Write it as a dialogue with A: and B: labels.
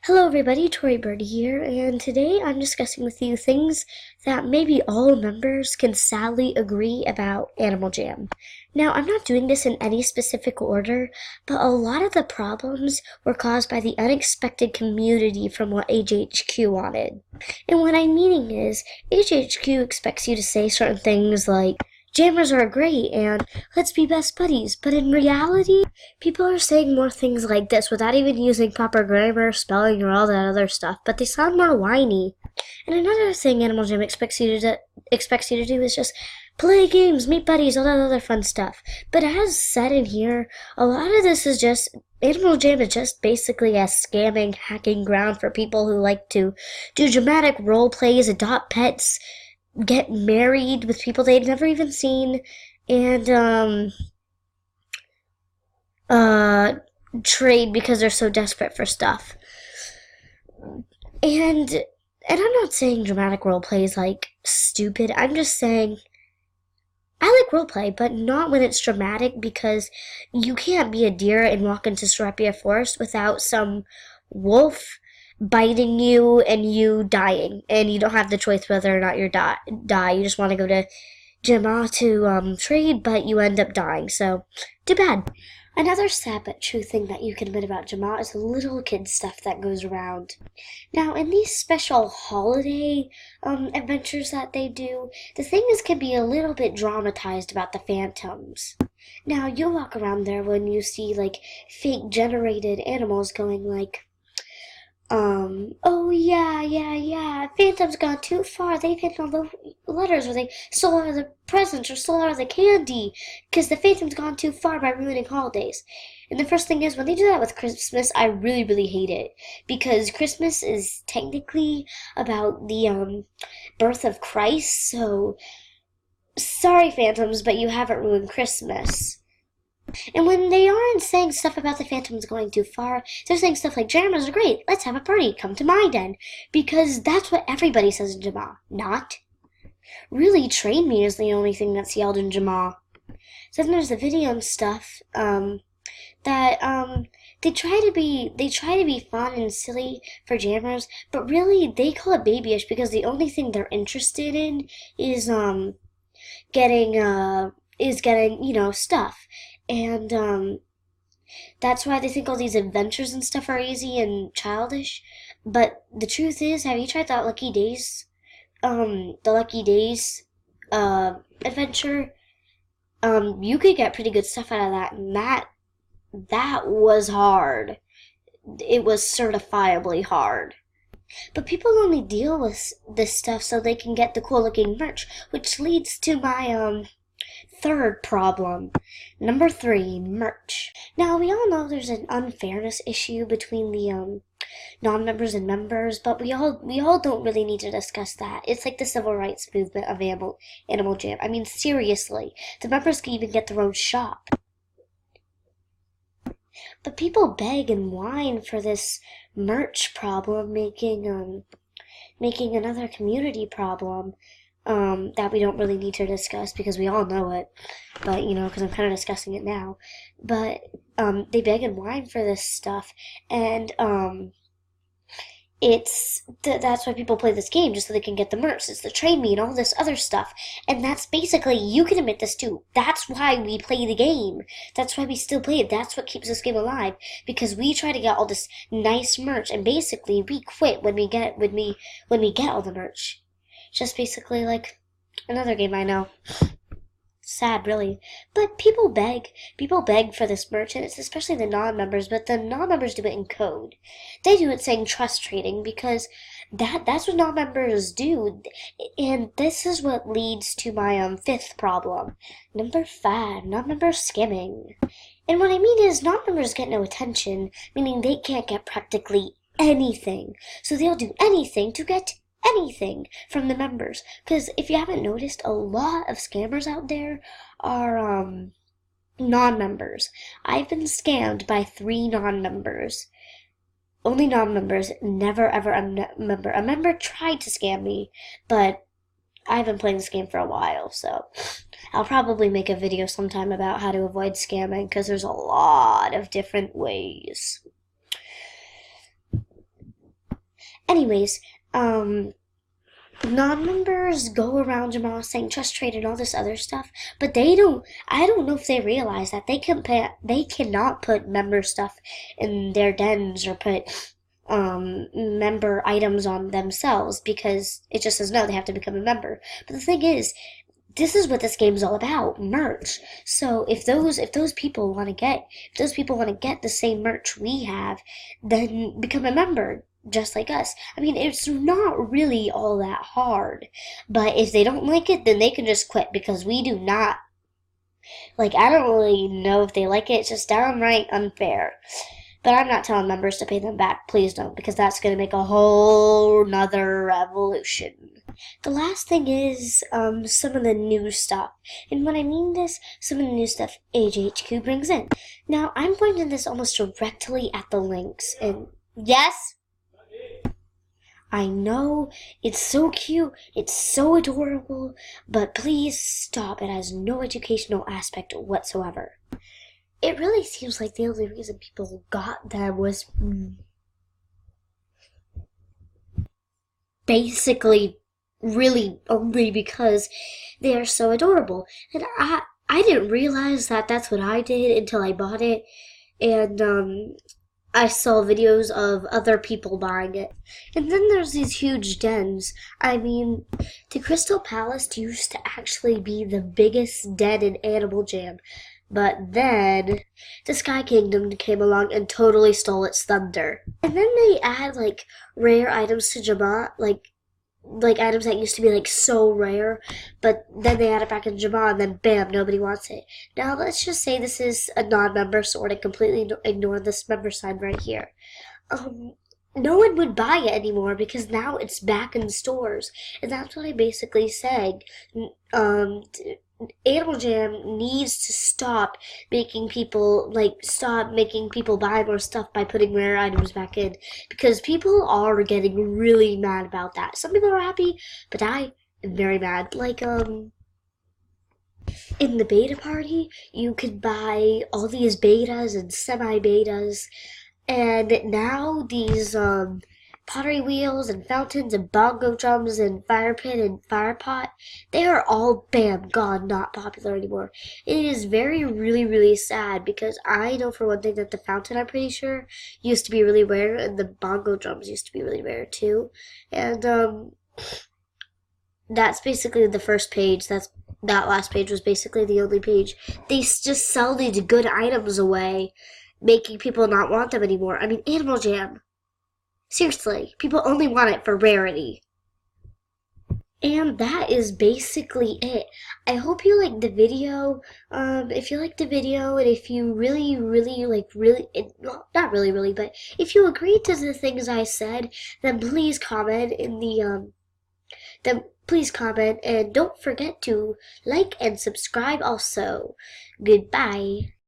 A: Hello everybody, Tori Birdie here, and today I'm discussing with you things that maybe all members can sadly agree about Animal Jam. Now, I'm not doing this in any specific order, but a lot of the problems were caused by the unexpected community from what HHQ wanted. And what I'm meaning is, HHQ expects you to say certain things like, Jammers are great and let's be best buddies, but in reality, people are saying more things like this without even using proper grammar, spelling, or all that other stuff, but they sound more whiny. And another thing Animal Jam expects you to do is just play games, meet buddies, all that other fun stuff. But as said in here, a lot of this is just Animal Jam is just basically a scamming, hacking ground for people who like to do dramatic role plays, adopt pets, get married with people they've never even seen, and trade because they're so desperate for stuff. And I'm not saying dramatic roleplay is like stupid. I'm just saying I like roleplay, but not when it's dramatic, because you can't be a deer and walk into Serapia Forest without some wolf biting you and you dying, and you don't have the choice whether or not you die. You just want to go to Gemma to trade, but you end up dying, so too bad. Another sad but true thing that you can admit about Gemma is the little kid stuff that goes around. Now, in these special holiday adventures that they do, the things can be a little bit dramatized about the phantoms. Now, you'll walk around there when you see, like, fake generated animals going like, oh yeah, Phantom's gone too far. They've hidden all the letters, or they stole all the presents, or stole all the candy, because the Phantom's gone too far by ruining holidays. And the first thing is, when they do that with Christmas, I really, really hate it, because Christmas is technically about the, birth of Christ, so sorry, Phantoms, but you haven't ruined Christmas. And when they aren't saying stuff about the Phantoms going too far, they're saying stuff like, Jammers are great, let's have a party, come to my den. Because that's what everybody says in Jamaa, not. Really, Train Me is the only thing that's yelled in Jamaa. Then there's the video and stuff, that, they try to be fun and silly for Jammers, but really, they call it babyish because the only thing they're interested in is, getting, stuff. And that's why they think all these adventures and stuff are easy and childish. But the truth is, have you tried that the Lucky Days adventure? You could get pretty good stuff out of that, and that was hard. It was certifiably hard. But people only deal with this stuff so they can get the cool looking merch, which leads to my third problem. Number 3, merch. Now, we all know there's an unfairness issue between the non-members and members, but we all don't really need to discuss that. It's like the civil rights movement of Animal Jam. I mean, seriously, the members can even get their own shop. But people beg and whine for this merch problem, making another community problem. That we don't really need to discuss because we all know it, but because I'm kind of discussing it now. But they beg and whine for this stuff, and that's why people play this game, just so they can get the merch. It's the Train Me and all this other stuff, and that's basically, you can admit this too. That's why we play the game. That's why we still play it. That's what keeps this game alive, because we try to get all this nice merch, and basically we quit when we get all the merch. Just basically like another game I know. Sad, really. But people beg for this merch, and it's especially the non-members, but the non-members do it in code. They do it saying trust trading, because that's what non-members do. And this is what leads to my 5th problem. Number 5, non-members scamming. And what I mean is, non-members get no attention, meaning they can't get practically anything. So they'll do anything to get anything from the members. Because if you haven't noticed, a lot of scammers out there are non-members. I've been scammed by 3 non-members. Only non-members, never ever a member. A member tried to scam me, but I've been playing this game for a while, so I'll probably make a video sometime about how to avoid scamming, because there's a lot of different ways. Anyways, non-members go around Jamal saying trust trade and all this other stuff, but I don't know if they realize that they cannot put member stuff in their dens or put member items on themselves because it just says no, they have to become a member. But the thing is, this is what this game's all about, merch. So if those people want to get the same merch we have, then become a member just like us. I mean, it's not really all that hard. But if they don't like it, then they can just quit because we do not. Like, I don't really know if they like it. It's just downright unfair. But I'm not telling members to pay them back. Please don't, because that's going to make a whole nother revolution. The last thing is some of the new stuff. And when I mean this, some of the new stuff AGHQ brings in. Now, I'm pointing this almost directly at the links. And yes, I know, it's so cute, it's so adorable, but please stop. It has no educational aspect whatsoever. It really seems like the only reason people got them was basically really only because they are so adorable. And I didn't realize that that's what I did until I bought it. And I saw videos of other people buying it. And then there's these huge dens. I mean, the Crystal Palace used to actually be the biggest den in Animal Jam. But then the Sky Kingdom came along and totally stole its thunder. And then they add like rare items to Jabba, like items that used to be like so rare, but then they add it back in Jabba and then bam, nobody wants it. Now let's just say this is a non-member, so we're to completely ignore this member sign right here. No one would buy it anymore because now it's back in stores, and that's what I basically said. Animal Jam needs to stop making people buy more stuff by putting rare items back in, because people are getting really mad about that. Some people are happy, but I am very mad. Like in the beta party, you could buy all these betas and semi-betas, and now these pottery wheels and fountains and bongo drums and fire pit and fire pot, they are all bam, gone, not popular anymore. It is really sad, because I know for one thing that the fountain, I'm pretty sure, used to be really rare, and the bongo drums used to be really rare too. And that's basically the first page. That last page was basically the only page. They just sell these good items away, making people not want them anymore. I mean, Animal Jam. Seriously, people only want it for rarity. And that is basically it. I hope you liked the video. If you liked the video, and if you not really, but if you agreed to the things I said, then please comment and don't forget to like and subscribe also. Goodbye.